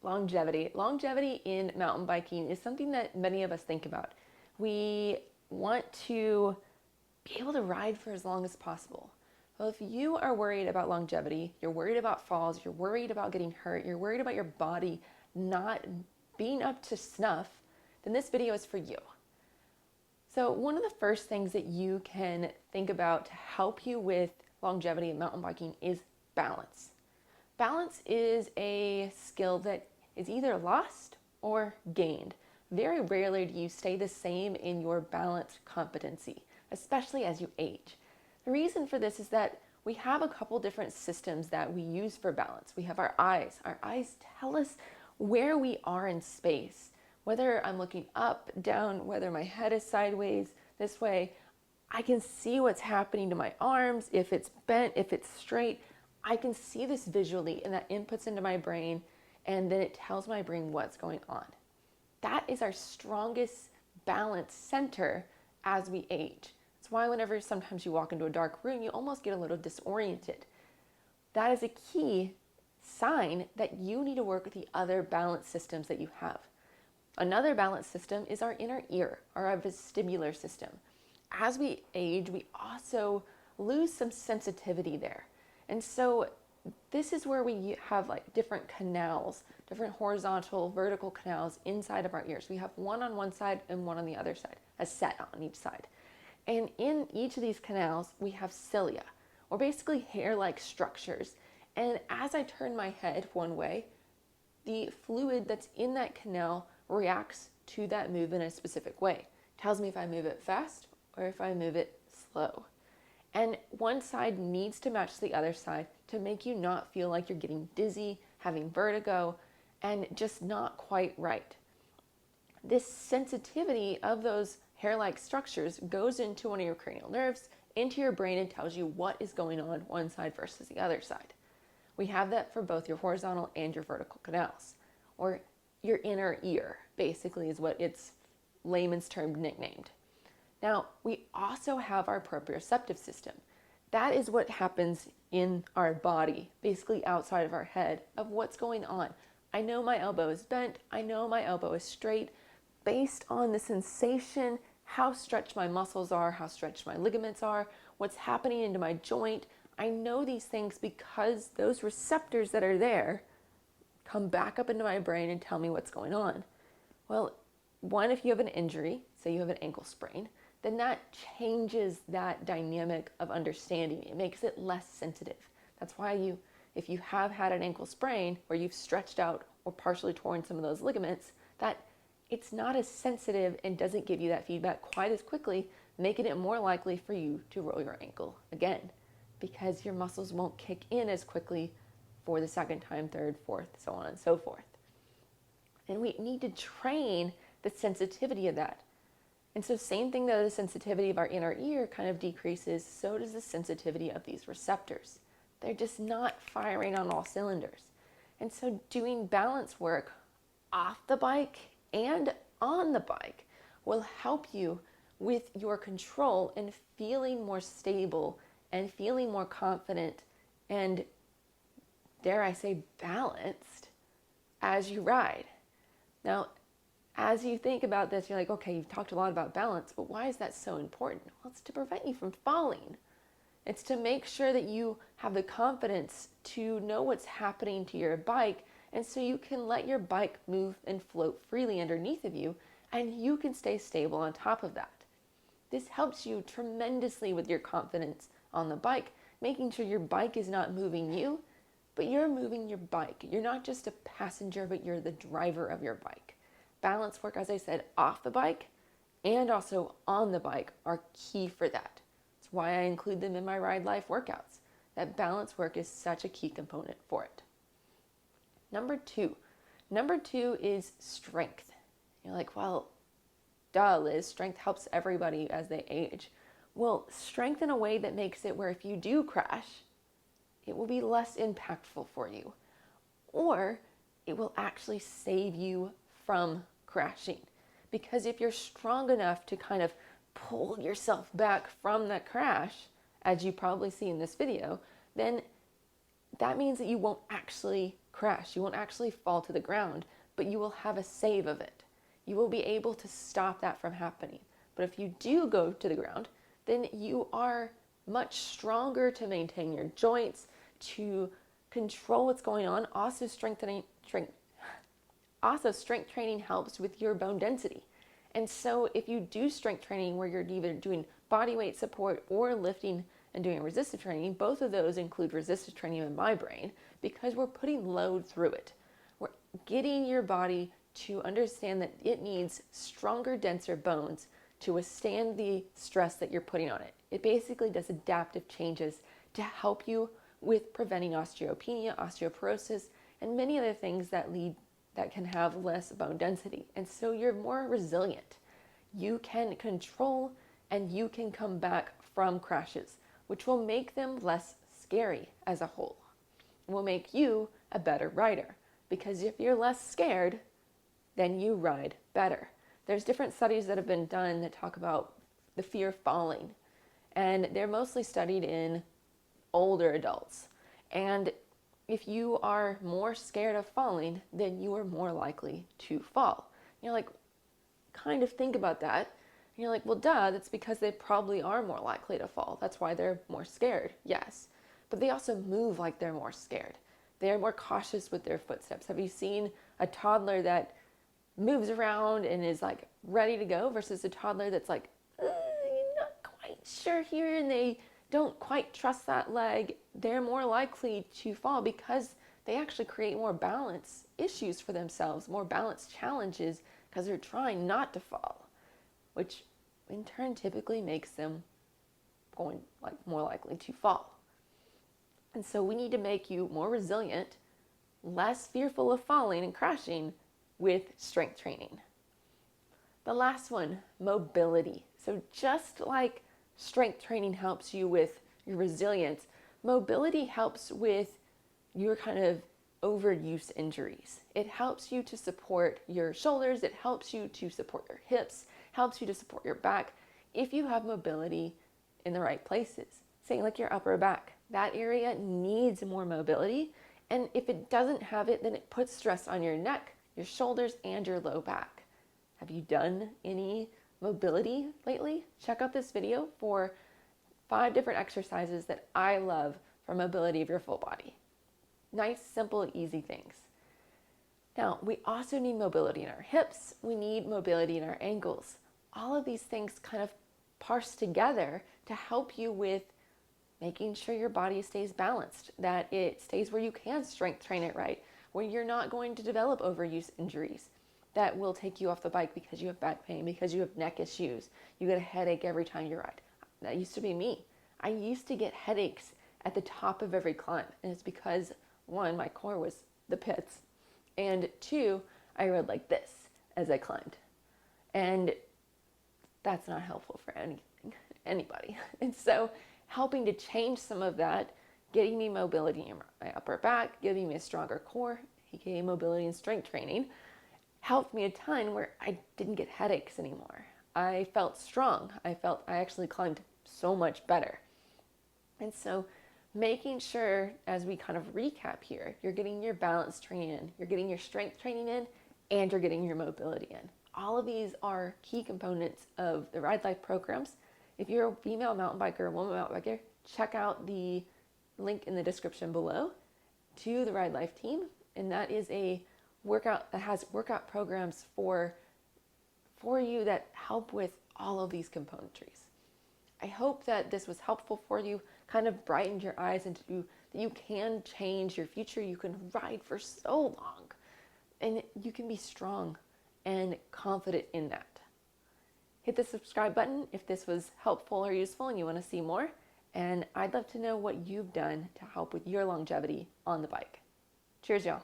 Longevity. Longevity in mountain biking is something that many of us think about. We want to be able to ride for as long as possible. Well, if you are worried about longevity, you're worried about falls, you're worried about getting hurt, you're worried about your body not being up to snuff, then this video is for you. So one of the first things that you can think about to help you with longevity in mountain biking is balance. Balance is a skill that is either lost or gained. Very rarely do you stay the same in your balance competency, especially as you age. The reason for this is that we have a couple different systems that we use for balance. We have our eyes. Our eyes tell us where we are in space, whether I'm looking up, down, whether my head is sideways, this way. I can see what's happening to my arms, if it's bent, if it's straight. I can see this visually, and that inputs into my brain, and then it tells my brain what's going on. That is our strongest balance center as we age. That's why whenever sometimes you walk into a dark room, you almost get a little disoriented. That is a key sign that you need to work with the other balance systems that you have. Another balance system is our inner ear, or our vestibular system. As we age, we also lose some sensitivity there. And so this is where we have like different canals, different horizontal, vertical canals inside of our ears. We have one on one side and one on the other side, a set on each side. And in each of these canals, we have cilia, or basically hair-like structures. And as I turn my head one way, the fluid that's in that canal reacts to that movement in a specific way. It tells me if I move it fast or if I move it slow. And one side needs to match the other side to make you not feel like you're getting dizzy, having vertigo, and just not quite right. This sensitivity of those hair-like structures goes into one of your cranial nerves, into your brain, and tells you what is going on one side versus the other side. We have that for both your horizontal and your vertical canals, or your inner ear, basically is what it's layman's term nicknamed. Now, we also have our proprioceptive system. That is what happens in our body, basically outside of our head, of what's going on. I know my elbow is bent. I know my elbow is straight based on the sensation, how stretched my muscles are, how stretched my ligaments are, what's happening into my joint. I know these things because those receptors that are there come back up into my brain and tell me what's going on. Well, one, if you have an injury, say you have an ankle sprain, then that changes that dynamic of understanding. It makes it less sensitive. That's why if you have had an ankle sprain where you've stretched out or partially torn some of those ligaments, that it's not as sensitive and doesn't give you that feedback quite as quickly, making it more likely for you to roll your ankle again, because your muscles won't kick in as quickly for the second time, third, fourth, so on and so forth. And we need to train the sensitivity of that. And so same thing though, the sensitivity of our inner ear kind of decreases, so does the sensitivity of these receptors. They're just not firing on all cylinders. And so doing balance work off the bike and on the bike will help you with your control and feeling more stable and feeling more confident and, dare I say, balanced as you ride. Now, as you think about this, you're like, okay, you've talked a lot about balance, but why is that so important? Well, it's to prevent you from falling. It's to make sure that you have the confidence to know what's happening to your bike, and so you can let your bike move and float freely underneath of you, and you can stay stable on top of that. This helps you tremendously with your confidence on the bike, making sure your bike is not moving you, but you're moving your bike. You're not just a passenger, but you're the driver of your bike. Balance work, as I said, off the bike and also on the bike are key for that. That's why I include them in my Ride Life workouts. That balance work is such a key component for it. Number two is strength. You're like, well, duh, Liz, strength helps everybody as they age. Well, strength in a way that makes it where if you do crash, it will be less impactful for you, or it will actually save you from crashing. Because if you're strong enough to kind of pull yourself back from that crash, as you probably see in this video, then that means that you won't actually crash. You won't actually fall to the ground, but you will have a save of it. You will be able to stop that from happening. But if you do go to the ground, then you are much stronger to maintain your joints, to control what's going on. Also, strength training helps with your bone density. And so if you do strength training where you're either doing body weight support or lifting and doing resistance training, both of those include resistance training in my brain because we're putting load through it. We're getting your body to understand that it needs stronger, denser bones to withstand the stress that you're putting on it. It basically does adaptive changes to help you with preventing osteopenia, osteoporosis, and many other things that can have less bone density. And so you're more resilient. You can control and you can come back from crashes, which will make them less scary as a whole. It will make you a better rider because if you're less scared, then you ride better. There's different studies that have been done that talk about the fear of falling, and they're mostly studied in older adults. And if you are more scared of falling, then you are more likely to fall. You're like, kind of think about that. And you're like, well, duh, that's because they probably are more likely to fall. That's why they're more scared, yes. But they also move like they're more scared. They're more cautious with their footsteps. Have you seen a toddler that moves around and is like ready to go versus a toddler that's like, you're not quite sure here, and they don't quite trust that leg? They're more likely to fall because they actually create more balance issues for themselves, more balance challenges because they're trying not to fall, which in turn typically makes them more likely to fall. And so we need to make you more resilient, less fearful of falling and crashing with strength training. The last one, mobility. So just like strength training helps you with your resilience, mobility helps with your kind of overuse injuries. It helps you to support your shoulders, it helps you to support your hips, helps you to support your back if you have mobility in the right places. Say like your upper back, that area needs more mobility, and if it doesn't have it, then it puts stress on your neck, your shoulders, and your low back. Have you done any mobility lately? Check out this video for 5 different exercises that I love for mobility of your full body. Nice, simple, easy things. Now, we also need mobility in our hips. We need mobility in our ankles. All of these things kind of parse together to help you with making sure your body stays balanced, that it stays where you can strength train it right, where you're not going to develop overuse injuries that will take you off the bike because you have back pain, because you have neck issues, you get a headache every time you ride. That used to be me. I used to get headaches at the top of every climb, and it's because 1, my core was the pits, and 2, I rode like this as I climbed. And that's not helpful for anybody. And so helping to change some of that, getting me mobility in my upper back, giving me a stronger core, aka mobility and strength training, helped me a ton where I didn't get headaches anymore. I felt strong. I actually climbed so much better. And so making sure, as we kind of recap here, you're getting your balance training in, you're getting your strength training in, and you're getting your mobility in. All of these are key components of the Ride Life programs. If you're a female mountain biker or woman mountain biker, check out the link in the description below to the Ride Life team. And that is a workout that has workout programs for you that help with all of these componentries. I hope that this was helpful for you, kind of brightened your eyes into that you can change your future. You can ride for so long and you can be strong and confident in that. Hit the subscribe button if this was helpful or useful and you want to see more. And I'd love to know what you've done to help with your longevity on the bike. Cheers, y'all.